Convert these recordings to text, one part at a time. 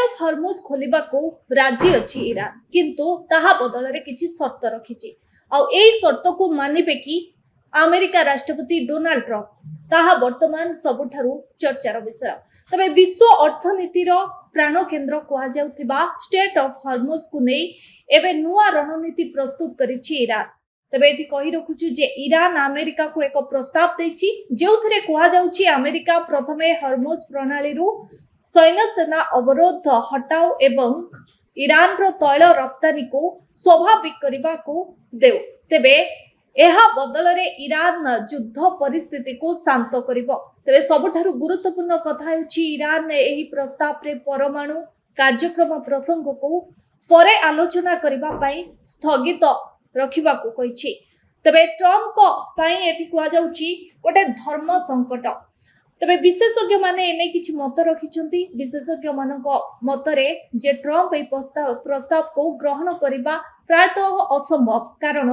Of Hormuz खोलिबा को राजी अछि ईरान किंतु ताहा बदल रे किछि शर्त रखिछि आ एई शर्त को मानिबे कि अमेरिका राष्ट्रपति डोनाल्ड ट्रम्प ताहा वर्तमान सबुठारु चर्चार विषय। तबे विश्व अर्थनीतिर प्राण केन्द्र कुआ जाउथिबा स्टेट ऑफ हॉर्मुज को नै एबे नुआ रणनीति प्रस्तुत करिछि ईरान। तबे एठी कहि रखुछु जे ईरान अमेरिका को एक प्रस्ताव दैछि जेउथिरे कुआ जाउछि अमेरिका प्रथमे हॉर्मुज प्रणाली रु सैन्य सेना अवरोध हटाओ एवं ईरान रो तैल रप्तानी को स्वाभाविक करबा को देउ। तेबे एहा बदल रे ईरान युद्ध परिस्थिति को शांत करिवो। तेबे सबुठारु गुरुत्वपूर्ण कथा हेउछि ईरान एही प्रस्ताव रे परमाणु कार्यक्रम प्रसंग को परे आलोचना करबा पई स्थगित रखिबा को कहिछि। तबे ट्रम्प को पई एठी कुआ जाउछि गोटे धर्म संकट। तबे विशेषज्ञ माने एने किछि मत रखिछंती। विशेषज्ञ मानक मतरे जे ट्रम्प ए प्रस्ताव को ग्रहण करिबा प्रायतः असंभव कारण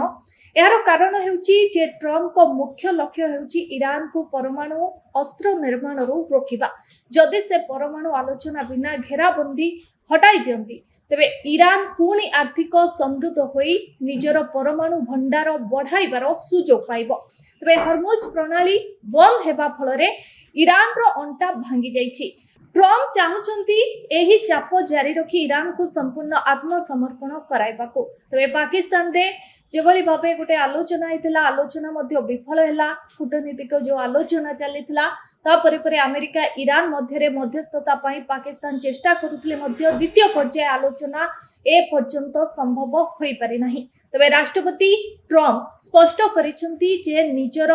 यार कारण हेउछि जे ट्रम्प को मुख्य लक्ष्य हेउछि ईरान को परमाणु अस्त्र निर्माण रो रोकिबा। जदि से परमाणु आलोचना बिना घेराबंदी हटाई दियंती तबे ईरान पुणी आर्थिक समृद्ध होई निजर परमाणु भंडार बढ़ाइबार सुजोग पाइबो। तबे हॉर्मुज प्रणाली बंद हेबा फलरे ईरान रो अंटा भांगी जाइछि। ट्रम्प चाहुचंती एही चाप जारी रखी ईरान को संपूर्ण आत्मसमर्पण कराइबाको। तबे पाकिस्तान रे जेभली भाबे गोटे आलोचना हेतिला आलोचना मध्य विफल हैला। कूटनीतिक जो आलोचना चलीथिला तापरे परे अमेरिका ईरान मध्य रे मध्यस्थता पई पाकिस्तान चेष्टा करुथिले मध्य द्वितीय पर्याय आलोचना ए पर्यंत संभव होई पारि नाही। तबे राष्ट्रपति ट्रम्प स्पष्ट करिसंती जे निजर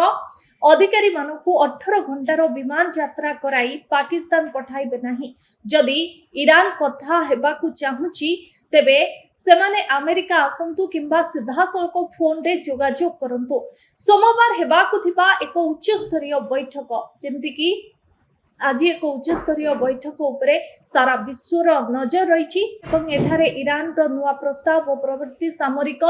अधिकारी मानकु 18 घंटार विमान यात्रा कराई पाकिस्तान पठाइबे नाही। जदि ईरान कथा हेबाकु चाहुची तेबे सेमाने अमेरिका आसंतु किंबा सीधा सड़क फोन रे जोगाजोग करंतु। सोमवार हेबाकु थिबा एक उच्च स्तरीय बैठक जेमति कि आज एक उच्च स्तरीय बैठक उपरे सारा विश्वर नजर रहिछि एवं एठारे ईरान रो नुआ प्रस्ताव और प्रवृत्ति सामरिक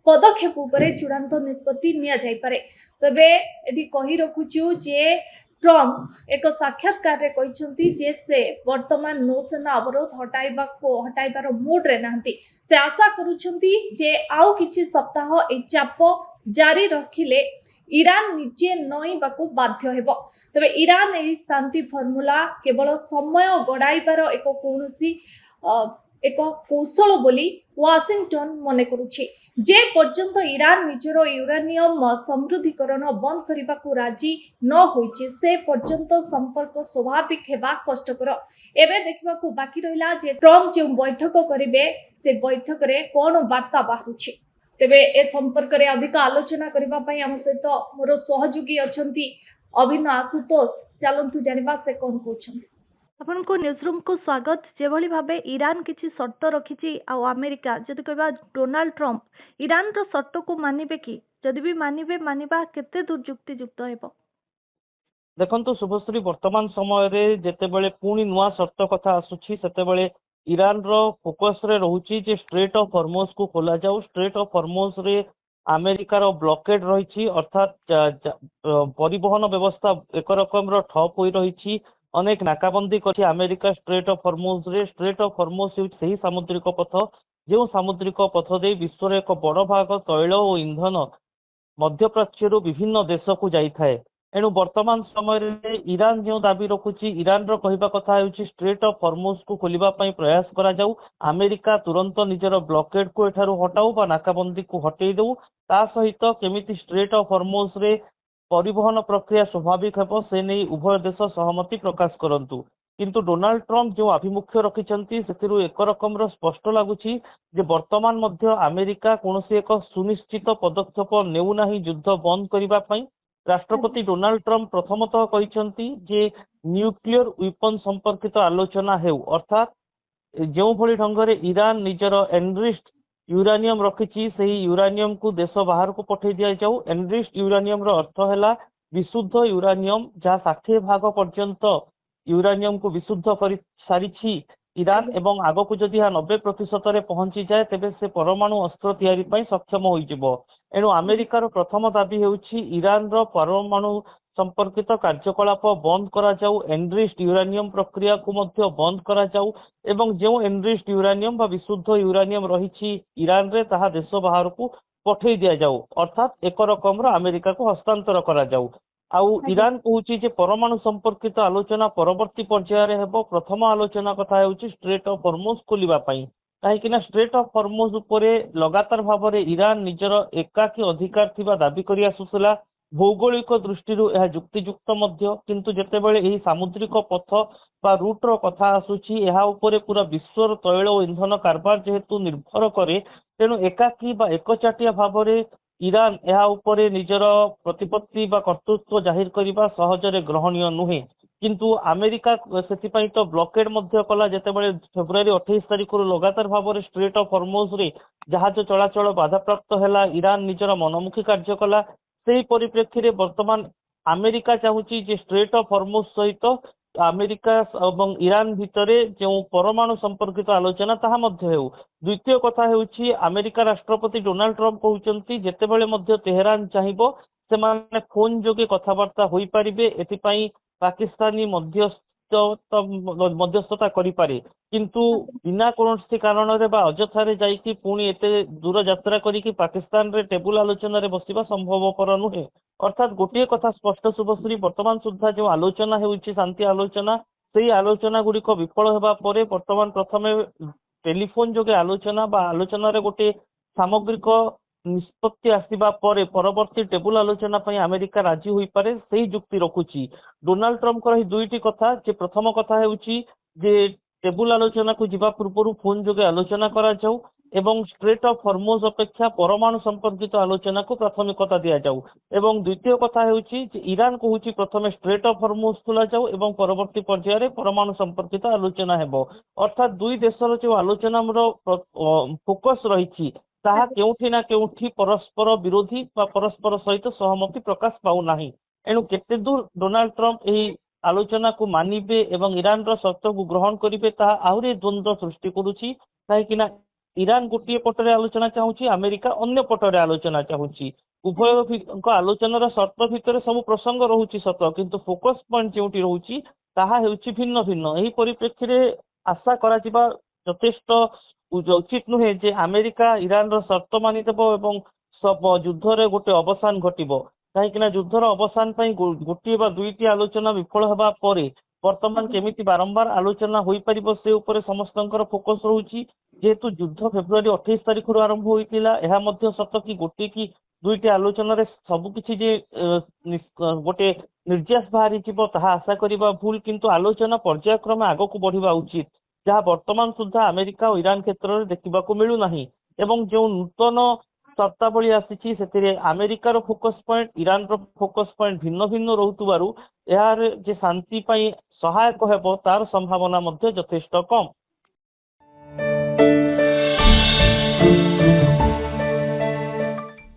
पदक्षेप उपरे चूड़ांत निष्पत्ति निया जाय पारे। तबे एठी कहि रखुछु जे ट्रम्प एक साक्षात्कार रे कहिसंती जे से वर्तमान नौसेना अवरोध हटाइबार मूड रे नांती। से आशा करूछंती जे आउ किछि सप्ताह ए चाप जारी रखिले ईरान निजे नईबाकू बाध्य हेबो। तबे ईरान एही शांति फॉर्मूला केवल समय गड़ाइबार एक कोनोसी एक कौशल बोली वाशिंगटन मने करुछि। जे पर्यंत ईरान निजर यूरेनियम समृद्धीकरण बंद करने को राजी न होइछि से पर्यंत संपर्क स्वाभाविक हेबा कष्टकर। एबे देखबा को बाकी रहिला जे ट्रम्प जे बैठक करिवे से बैठक रे कोन वार्ता बाहुछि। तेबे ए संपर्क रे अधिक आलोचना करबा पई हम सहित मोर सहयोगी अछंती अभिनव आशुतोष। चलंतु जानिबा से कोन कहउछंती। आपन को न्यूज़रूम को स्वागत। जेभली भाबे ईरान किछि शर्त रखिछि आ अमेरिका जदि कहबा डोनाल्ड ट्रम्प ईरान रो शर्त को मानिबे कि जदि भी मानिबा केते दूर युक्तियुक्त हेबो। देखंतु शुभश्री वर्तमान समय रे जेतेबेले पुणी नुआ शर्त कथा आसुछि सेतेबेले ईरान रो फोकस रे रहुछि जे स्ट्रेट ऑफ हॉर्मुज को खोला जाऊ। स्ट्रेट ऑफ हॉर्मुज रे अमेरिका रो ब्लॉकेड रहिछि अर्थात परिवहन व्यवस्था एक रकम रो ठप होई रहिछि। अनेक नाकाबंदी करछि अमेरिका स्ट्रेट ऑफ हॉर्मुज रे। स्ट्रेट ऑफ हॉर्मुज सेही सामुद्रिक पथ जो सामुद्रिक पथ दे विश्व रे एक बड़ भाग तैल और इंधन मध्य प्राच्य विभिन्न देश को जाइए। एणु वर्तमान समय ईरान जो दाबी रखुची ईरान रो कहबा कथा हेउची स्ट्रेट ऑफ हॉर्मुज को खोलिबा पई प्रयास करा जाऊ। अमेरिका तुरंत निजर ब्लॉकेड को एठारू हटाऊ बा नाकाबंदी को हटेई दऊ। ता सहित केमिति स्ट्रेट ऑफ हॉर्मुज रे परिवहन प्रक्रिया स्वाभाविक हेबो से नहीं उभय देश सहमति प्रकाश करंतु। किंतु डोनाल्ड ट्रम्प जो आभिमुख्य रखिछंती सेतिरु एक रकम रो स्पष्ट लागुची जे वर्तमान मध्य अमेरिका कोनोसी एक सुनिश्चित पदक्षेप नेउ नाही युद्ध बंद करिबा पई। राष्ट्रपति डोनाल्ड ट्रम्प प्रथमतः कहिछंती जे न्यूक्लियर वेपन संपर्कित आलोचना हेउ अर्थात जो भली ढंगरे ईरान निजर एनरिच्ड यूरानियम रखिछि सही यूरानियम को देश बाहर को पठे दिया जाऊ। एनरिच्ड यूरानियम रो अर्थ हैला विशुद्ध यूरानियम जहाँ 60 भाग पर्यंत यूरानियम को विशुद्ध कर सारी ईरान एवं आग को जदि 90% रे पहुंची जाए तेबे से परमाणु अस्त्र तैयारी पई सक्षम होइजिबो। एणु अमेरिकार प्रथम दाबी हेउछि ईरान रो परमाणु संपर्कित कार्यकलाप बंद करा जाऊ, एनरिच्ड यूरानियम प्रक्रिया को मध्य बंद करा जाऊ एवं जो एनरिच्ड यूरानियम बा विशुद्ध यूरानियम रही ईरान रे ताहा देश बाहर को पठे दिया जाऊ, अर्थात एक रकम अमेरिका को हस्तांतर करा जाऊ। आउ ईरान कहूची जे परमाणु संपर्कित आलोचना परवर्ती पर्यायर हेबो। प्रथम आलोचना कथा हेउची स्ट्रेट ऑफ हॉर्मुज खोलिबा पई, काहेकि ना स्ट्रेट ऑफ हॉर्मुज उपरे लगातार भाव में ईरान निजर एकाकी अधिकार थिबा दाबी करि आसुसला। भौगोलिक दृष्टि यह जुक्तियुक्त मध्य, किंतु जेतेबेले एही सामुद्रिक पथ बा रूट रो कथा आसुची एहा उपरे पूरा विश्वर तैल और इंधन कारबार जेहेतु निर्भर करे, तेणु एकाकी बा एकचाटिया भाव में ईरान एहा उपरे निजर प्रतिपत्ति बा कर्तृत्व जाहिर करिबा सहजरे ग्रहणीय नुहे। किंतु अमेरिका से तो ब्लॉकेड मध्य कला जेतेबेले फेब्रुआरी 28 तारिख लगातार भाव में स्ट्रेट ऑफ हॉर्मुज रे जहाज चलाचल बाधाप्राप्त है। ईरान निजर मनमुखी कार्य कला। सेही परिप्रेक्षी रे वर्तमान अमेरिका चाहूची जे स्ट्रेट ऑफ हॉर्मुज सहित अमेरिका एवं ईरान भितरे जो परमाणु संपर्कित आलोचना ताहा मध्य हेउ। द्वितीय कथा हेउची अमेरिका राष्ट्रपति डोनाल्ड ट्रम्प कहउचंती जेतेबेले मध्य तेहरान चाहिबो सेमाने फोन जोगे कथबार्ता होई परिबे, एथिपाई पाकिस्तानी मध्यस्थता करिपारे, किंतु बिना कोनोसी कारण रे बा अजथारे जाईकी पुणी एते दूर यात्रा करिकी पाकिस्तान रे टेबुल आलोचना रे बसिबा संभवपर नुहे। अर्थात गोटे कथा स्पष्ट शुभश्री, वर्तमान सुद्धा जो आलोचना हेउची शांति आलोचना, सेही आलोचना गुड़िक विफल हेबा परे वर्तमान प्रथमे टेलीफोन जोगे आलोचना बा आलोचना रे गोटे सामग्रिक निष्पत्ति आसिबा परे परवर्ती टेबुल आलोचना पई अमेरिका राजी होई पारे, सेही जुक्ति रखुची। डोनाल्ड ट्रम्प रही दुईटी कथा, जे प्रथम कथा हेउची जे टेबुल आलोचना को जीवा पूर्व फोन जोगे आलोचना करा जाऊ एवं स्ट्रेट ऑफ हॉर्मुज अपेक्षा परमाणु संपर्कित आलोचना को प्राथमिकता दिया जाऊ। एवं द्वितीय कथा हेउची जे ईरान कहूची प्रथमे स्ट्रेट ऑफ हॉर्मुज खोला जाऊ एवं परवर्ती पर्यायर परमाणु संपर्कित आलोचना हेबो। अर्थात दुई देशर जो आलोचना फोकस रही ताहा केउठी ना केउठी परस्पर विरोधी बा परस्पर सहित सहमति प्रकाश पाउ नाही। एणु केते दूर डोनाल्ड ट्रम्प एही आलोचना को मानिबे एवं ईरान रो शर्त को ग्रहण करिबे ताहा आहुरी द्वंद्व सृष्टि करूची, काहेकि ना ईरान गोटे पटरे आलोचना चाहूची, अमेरिका अन्य पटरे आलोचना चाहूची। उभय आलोचनार शर्त भितर सब प्रसंग रहुची सत, किंतु फोकस पॉइंट जोटी रहुची ताहा हेउची भिन्न भिन्न। एही परिप्रेक्षी रे आशा करा जिबा यथेष्ट उचित नुहे जे अमेरिका ईरान रो शर्त मानिदेब एवं सब युद्ध रे गोटे अवसान घटिबो, काहेकि युद्धर अवसान पई गोटे बा दुईटी आलोचना विफल हेबा परे वर्तमान केमिति बारंबार आलोचना होई परिबो से ऊपर समस्तंकर फोकस रहुची। जेहेतु युद्ध फेब्रुआरी 28 तारिख रु आरंभ होइतिला, एहा मध्य सत कि गोटे कि दुईटी आलोचना रे सब किछि जे गोटे निर्यास बाहरी जिवो ताहा आशा करिबा भूल, किंतु आलोचना पर्यायक्रमे आगकू बढ़िबा उचित, जहाँ वर्तमान सुधा अमेरिका और ईरान क्षेत्र में देखा मिलू नाही। एवं जो नूतन शर्तावली आसी से अमेरिकार फोकस पॉइंट ईरान रो फोकस पॉइंट भिन्न भिन्न रोहुतुबारु यार जे शांति पई सहायक हेबो तार संभावना मध्य यथेष्ट कम।